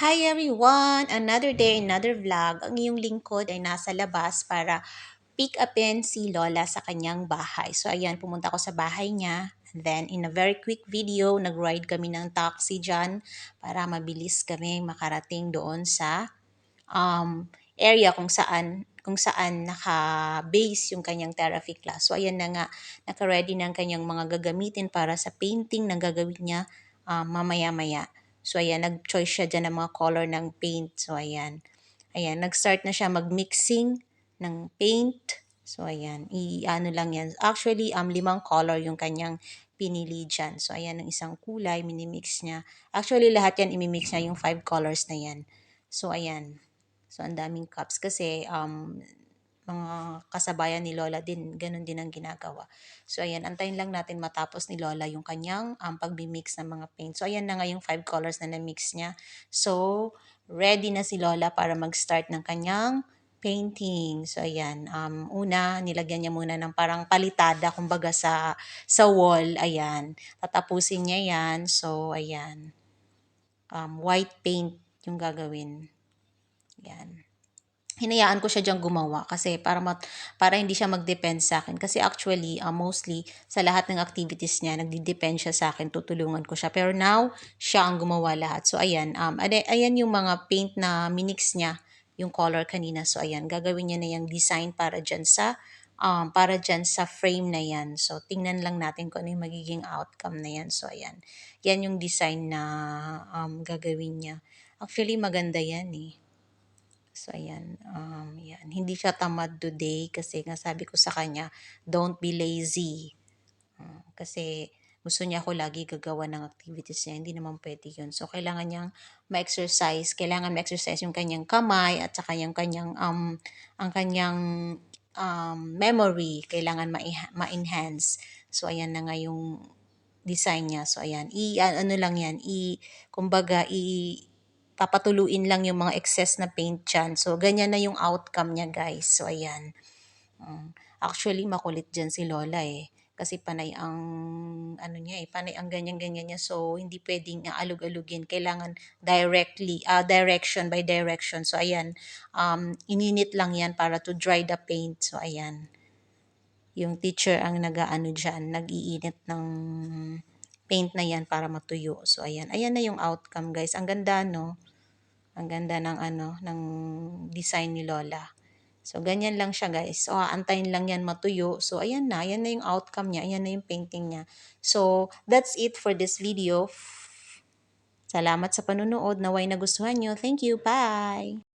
Hi everyone! Another day, another vlog. Ang iyong lingkod ay nasa labas para pick upin si Lola sa kanyang bahay. So ayan, pumunta ako sa bahay niya. And then in a very quick video, nag-ride kami ng taxi dyan para mabilis kami makarating doon sa area kung saan naka-base yung kanyang therapy class. So ayan na nga, naka-ready na ang kanyang mga gagamitin para sa painting na gagawin niya mamaya-maya. So ayan, nag-choice siya dyan ng mga color ng paint. So ayan, nag-start na siya mag-mixing ng paint. So ayan, i-ano lang yan. Actually, 5 color yung kanyang pinili dyan. So ayan, ang isang kulay, minimix niya. Actually, lahat yan imimix niya yung 5 colors na yan. So ayan. So, ang daming cups kasi mga kasabayan ni Lola din, ganun din ang ginagawa. So, ayan, antayin lang natin matapos ni Lola yung kanyang pagbi-mix ng mga paint. So, ayan na nga yung 5 colors na na-mix niya. So, ready na si Lola para mag-start ng kanyang painting. So, ayan, una, nilagyan niya muna ng parang palitada, kumbaga sa wall, ayan. Tatapusin niya yan. So, ayan, white paint yung gagawin. Yan. Hinayaan ko siya diyang gumawa kasi para hindi siya mag-depend sa akin. Kasi actually, mostly, sa lahat ng activities niya, nagdi-depend siya sa akin, tutulungan ko siya. Pero now, siya ang gumawa lahat. So, ayan. Ayan yung mga paint na minix niya, yung color kanina. So, ayan. Gagawin niya na yung design para dyan sa frame na yan. So, tingnan lang natin kung ano yung magiging outcome na yan. So, ayan. Yan yung design na gagawin niya. Actually, maganda yan eh. So, ayan. Yan. Hindi siya tamad today kasi nga sabi ko sa kanya, don't be lazy. Kasi gusto niya ako lagi gagawa ng activities niya. Hindi naman pwede yun. So, kailangan niyang ma-exercise. Kailangan ma-exercise yung kanyang kamay at saka yung ang kanyang memory. Kailangan ma-enhance. So, ayan na nga yung design niya. So, ayan. Ano lang yan. Kumbaga, papatuluin lang yung mga excess na paint dyan. So, ganyan na yung outcome niya, guys. So, ayan. Actually, makulit dyan si Lola eh. Kasi panay ang, ano niya eh, panay ang ganyan-ganyan niya. So, hindi pwedeng alug-alugin. Kailangan direction by direction. So, ayan. Ininit lang yan para to dry the paint. So, ayan. Yung teacher ang nag-aano dyan, nag-iinit ng paint na yan para matuyo. So, ayan. Ayan na yung outcome, guys. Ang ganda, no? Ang ganda ng ng design ni Lola. So, ganyan lang siya, guys. So, aantayin lang yan matuyo. So, ayan na yung outcome niya. Ayan na yung painting niya. So, that's it for this video. Salamat sa panunood. Naway nagustuhan nyo. Thank you. Bye!